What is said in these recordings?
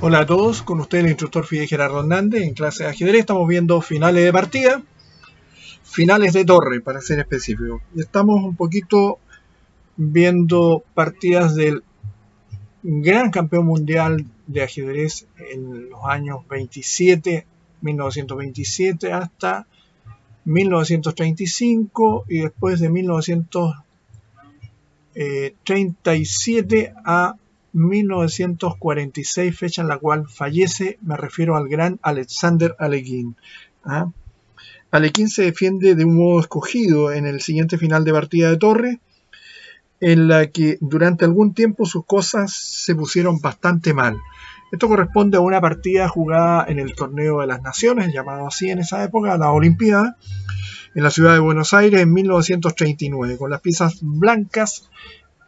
Hola a todos, con ustedes el instructor Fidel Gerardo Hernández en clase de ajedrez. Estamos viendo finales de partida, finales de torre para ser específico. Y estamos un poquito viendo partidas del gran campeón mundial de ajedrez en los años 1927 hasta 1935 y después de 1937 a 1946, fecha en la cual fallece. Me refiero al gran Alexander Alekhine. Alekhine se defiende de un modo escogido en el siguiente final de partida de torre, en la que durante algún tiempo sus cosas se pusieron bastante mal. Esto corresponde a una partida jugada en el Torneo de las Naciones, llamado así en esa época, la Olimpiada, en la ciudad de Buenos Aires en 1939, con las piezas blancas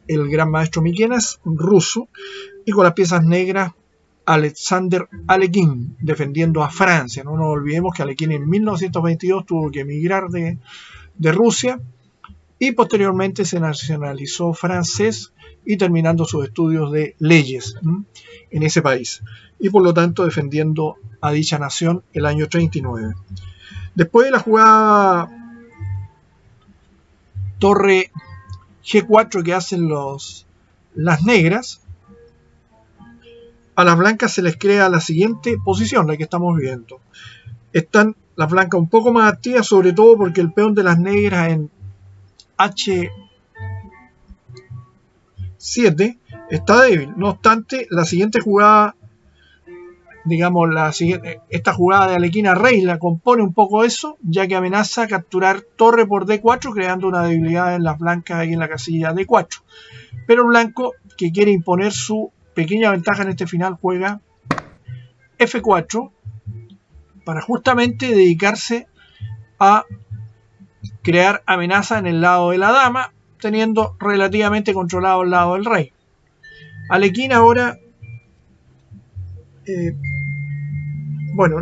el gran maestro Mikenas, ruso, y con las piezas negras Alexander Alekhine, defendiendo a Francia. No nos olvidemos que Alekhine en 1922 tuvo que emigrar de Rusia y posteriormente se nacionalizó francés y terminando sus estudios de leyes en ese país, y por lo tanto defendiendo a dicha nación el año 39. Después de la jugada torre G4 que hacen las negras, a las blancas se les crea la siguiente posición, la que estamos viendo. Están las blancas un poco más activas, sobre todo porque el peón de las negras en H7 está débil. No obstante, la siguiente jugada, digamos, esta jugada de Alekhine a rey la compone un poco eso, ya que amenaza capturar torre por D4, creando una debilidad en las blancas ahí en la casilla D4. Pero el blanco, que quiere imponer su pequeña ventaja en este final, juega F4 para justamente dedicarse a crear amenaza en el lado de la dama, teniendo relativamente controlado el lado del rey. Alekhine ahora,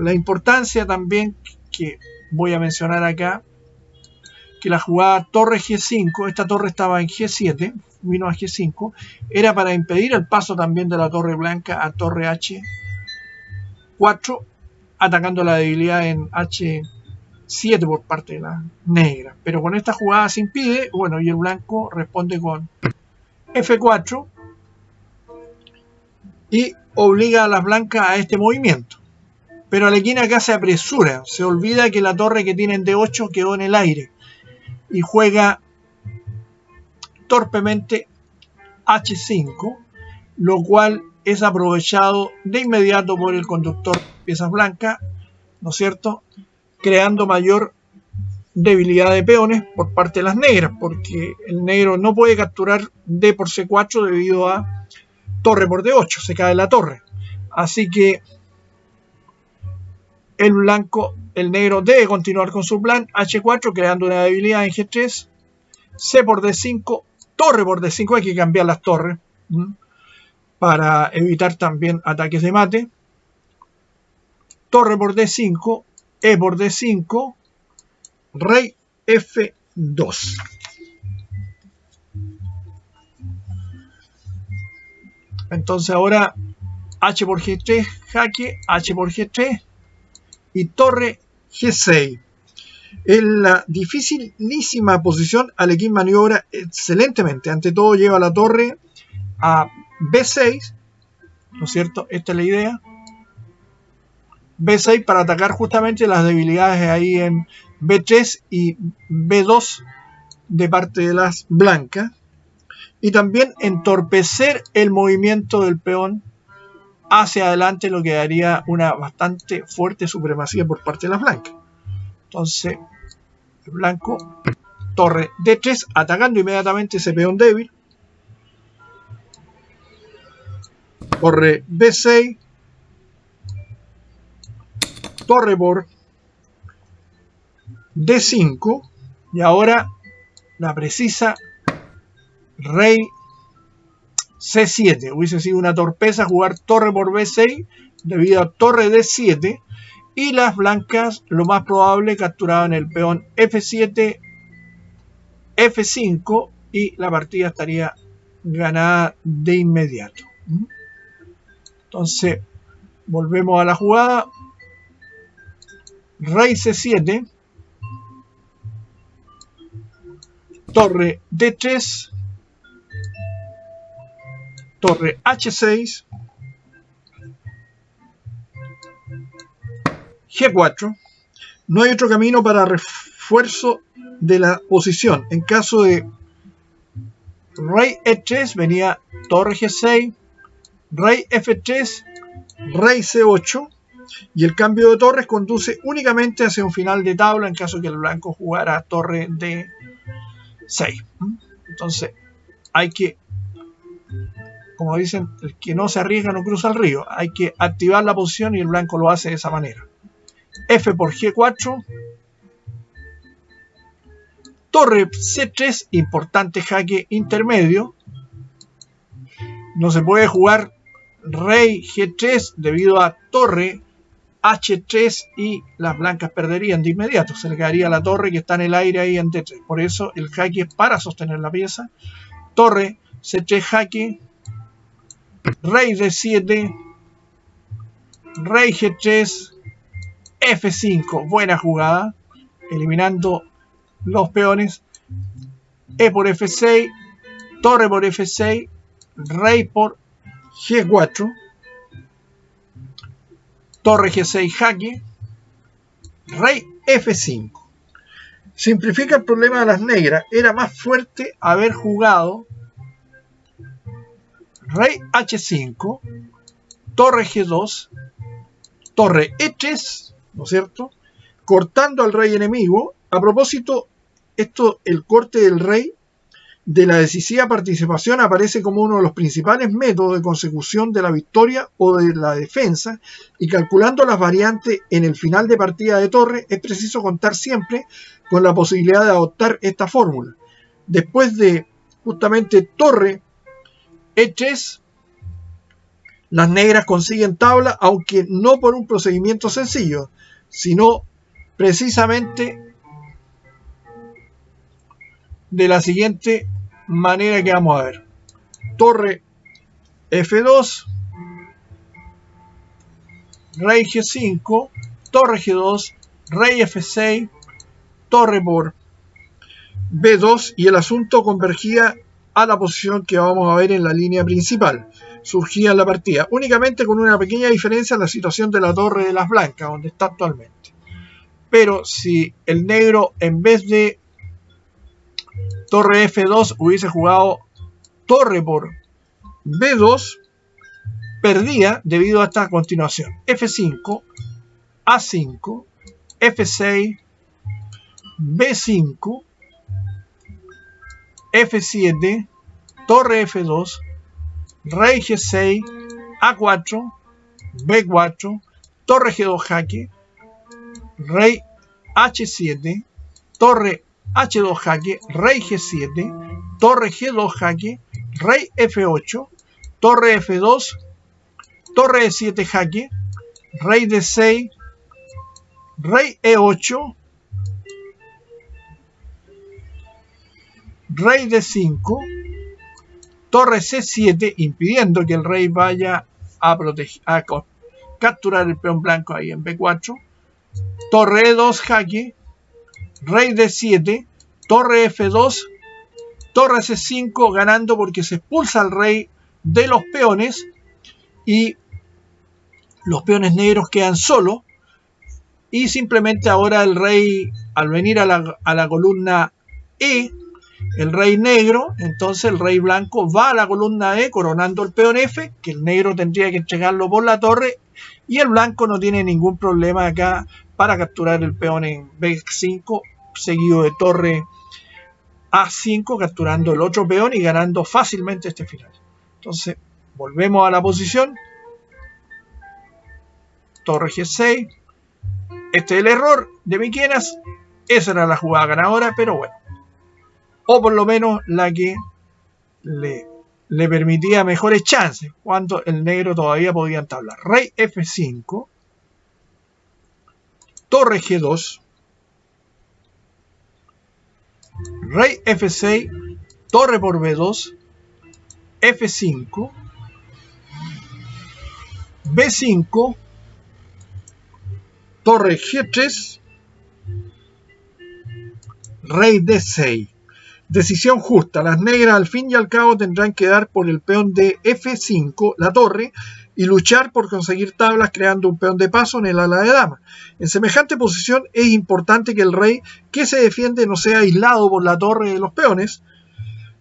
la importancia también que voy a mencionar acá, que la jugada torre G5, esta torre estaba en G7, vino a G5, era para impedir el paso también de la torre blanca a torre H4, atacando la debilidad en H7 por parte de la negra. Pero con esta jugada se impide, y el blanco responde con F4 y obliga a las blancas a este movimiento. Pero Alekhine acá se apresura, se olvida que la torre que tienen D8 quedó en el aire y juega torpemente H5, lo cual es aprovechado de inmediato por el conductor piezas blancas, ¿no es cierto?, creando mayor debilidad de peones por parte de las negras, porque el negro no puede capturar D por C4 debido a torre por D8, se cae la torre. Así que el negro debe continuar con su plan H4, creando una debilidad en G3, C por D5, torre por D5, hay que cambiar las torres para evitar también ataques de mate. Torre por D5, E por D5, rey F2. Entonces ahora H por G3, jaque, H por G3 y torre G6. En la dificilísima posición, Alekhine maniobra excelentemente. Ante todo lleva la torre a B6, ¿no es cierto? Esta es la idea. B6 para atacar justamente las debilidades ahí en B3 y B2 de parte de las blancas. Y también entorpecer el movimiento del peón hacia adelante, lo que daría una bastante fuerte supremacía por parte de las blancas. Entonces, el blanco, torre D3, atacando inmediatamente ese peón débil. Torre B6, torre por D5, y ahora la precisa rey C7. Hubiese sido una torpeza jugar torre por B6 debido a torre D7, y las blancas lo más probable capturaban el peón F7, F5 y la partida estaría ganada de inmediato. Entonces Volvemos a la jugada. Rey C7. Torre D3. Torre H6. G4. No hay otro camino para refuerzo de la posición. En caso de Rey E3 venía Torre G6, Rey F3, Rey C8, y el cambio de torres conduce únicamente hacia un final de tabla en caso que el blanco jugara Torre D6. Entonces hay que, como dicen, el que no se arriesga no cruza el río. Hay que activar la posición y el blanco lo hace de esa manera. F por G4. Torre C3, importante jaque intermedio. No se puede jugar Rey G3 debido a Torre H3 y las blancas perderían de inmediato. Se le quedaría la torre que está en el aire ahí en D3. Por eso el jaque es para sostener la pieza. Torre C3 jaque. Rey D7. Rey G3. F5. Buena jugada. Eliminando los peones. E por F6. Torre por F6. Rey por G4. Torre G6 jaque. Rey F5. Simplifica el problema de las negras. Era más fuerte haber jugado Rey H5. Torre G2. Torre E3. ¿No es cierto? Cortando al rey enemigo. A propósito, esto, el corte del rey de la decisiva participación aparece como uno de los principales métodos de consecución de la victoria o de la defensa, y calculando las variantes en el final de partida de torre es preciso contar siempre con la posibilidad de adoptar esta fórmula. Después de justamente torre E3, las negras consiguen tabla, aunque no por un procedimiento sencillo, sino precisamente de la siguiente manera que vamos a ver. Torre F2, Rey G5, Torre G2, Rey F6, Torre por B2, y el asunto convergía a la posición que vamos a ver en la línea principal. Surgía en la partida, únicamente con una pequeña diferencia en la situación de la torre de las blancas, donde está actualmente. Pero si el negro, en vez de Torre F2, hubiese jugado Torre por B2, perdía debido a esta continuación. F5, A5, F6, B5, F7, Torre F2, Rey G6, A4, B4, Torre G2 jaque, Rey H7, Torre H2 jaque, Rey G7, Torre G2 jaque, Rey F8, Torre F2, Torre E7 jaque, Rey D6, Rey E8, Rey D5, Torre C7, impidiendo que el rey vaya a capturar el peón blanco ahí en B4, Torre E2 jaque, Rey D7, Torre F2, Torre C5, ganando porque se expulsa al rey de los peones y los peones negros quedan solos, y simplemente ahora el rey, al venir a la columna E, el rey negro, entonces el rey blanco va a la columna E coronando el peón F, que el negro tendría que entregarlo por la torre, y el blanco no tiene ningún problema acá para capturar el peón en B5, seguido de torre A5, capturando el otro peón y ganando fácilmente este final. Entonces, volvemos a la posición. Torre G6. Este es el error de Miquenas. Esa era la jugada ganadora, pero bueno. O por lo menos la que le permitía mejores chances cuando el negro todavía podía entablar. Rey F5. Torre G2. Rey F6. Torre por B2. F5. B5, torre G3, rey D6. Decisión justa. Las negras al fin y al cabo tendrán que dar por el peón de F5, la torre, y luchar por conseguir tablas creando un peón de paso en el ala de dama. En semejante posición es importante que el rey que se defiende no sea aislado por la torre de los peones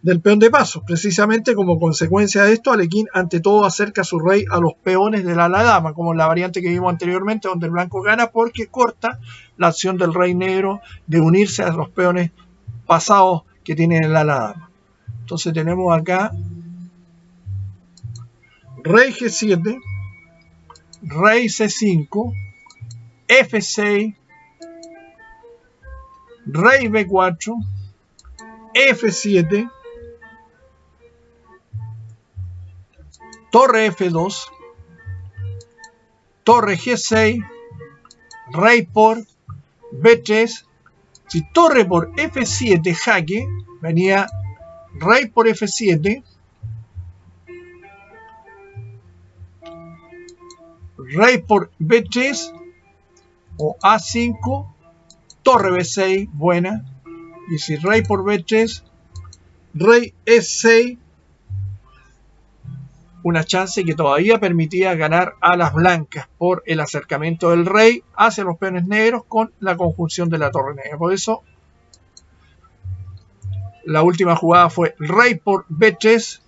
del peón de paso. Precisamente como consecuencia de esto, Alekhine ante todo acerca a su rey a los peones del ala de dama, como en la variante que vimos anteriormente, donde el blanco gana porque corta la acción del rey negro de unirse a los peones pasados que tiene el ala de dama. Entonces tenemos acá rey G7, rey C5, F6, rey B4, F7, torre F2, torre G6, rey por B3. Si torre por F7 jaque, venía rey por F7, rey por B3 o A5, torre B6, buena. Y si rey por B3, rey E6, una chance que todavía permitía ganar a las blancas por el acercamiento del rey hacia los peones negros con la conjunción de la torre negra. Por eso la última jugada fue rey por B3,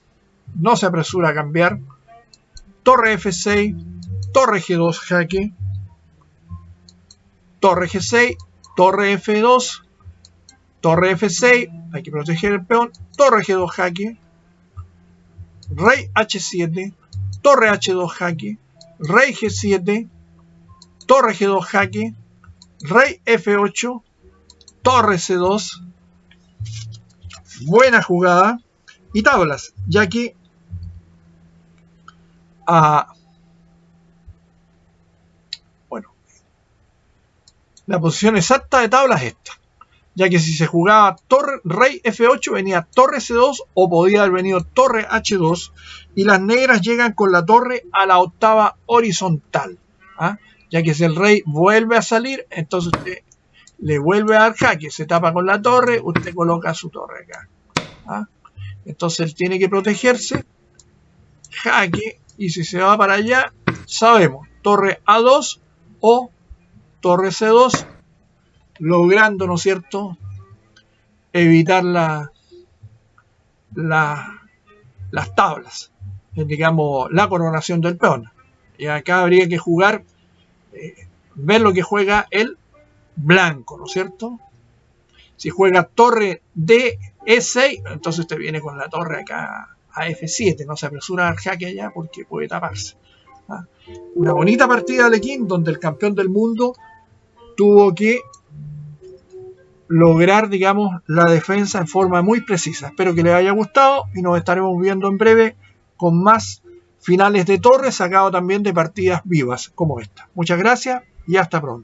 no se apresura a cambiar, torre F6, torre G2 jaque, torre G6, torre F2, torre F6, hay que proteger el peón, torre G2 jaque, rey H7, torre H2 jaque, rey G7, torre G2 jaque, rey F8, torre C2, buena jugada, y tablas, ya que bueno, la posición exacta de tablas es esta, ya que si se jugaba torre, rey F8 venía torre C2 o podía haber venido torre H2 y las negras llegan con la torre a la octava horizontal, ya que si el rey vuelve a salir, entonces usted le vuelve a dar jaque, se tapa con la torre, usted coloca su torre acá, entonces él tiene que protegerse, jaque, y si se va para allá, sabemos, torre A2 o torre C2, logrando, ¿no es cierto?, evitar las tablas, digamos, la coronación del peón. Y acá habría que jugar, ver lo que juega el blanco, ¿no es cierto? Si juega torre de E6, entonces te viene con la torre acá a F7, no se apresura al jaque allá porque puede taparse. Una bonita partida de Alekhine donde el campeón del mundo tuvo que lograr, digamos, la defensa en forma muy precisa. Espero que les haya gustado y nos estaremos viendo en breve con más finales de torre, sacado también de partidas vivas como esta. Muchas gracias y hasta pronto.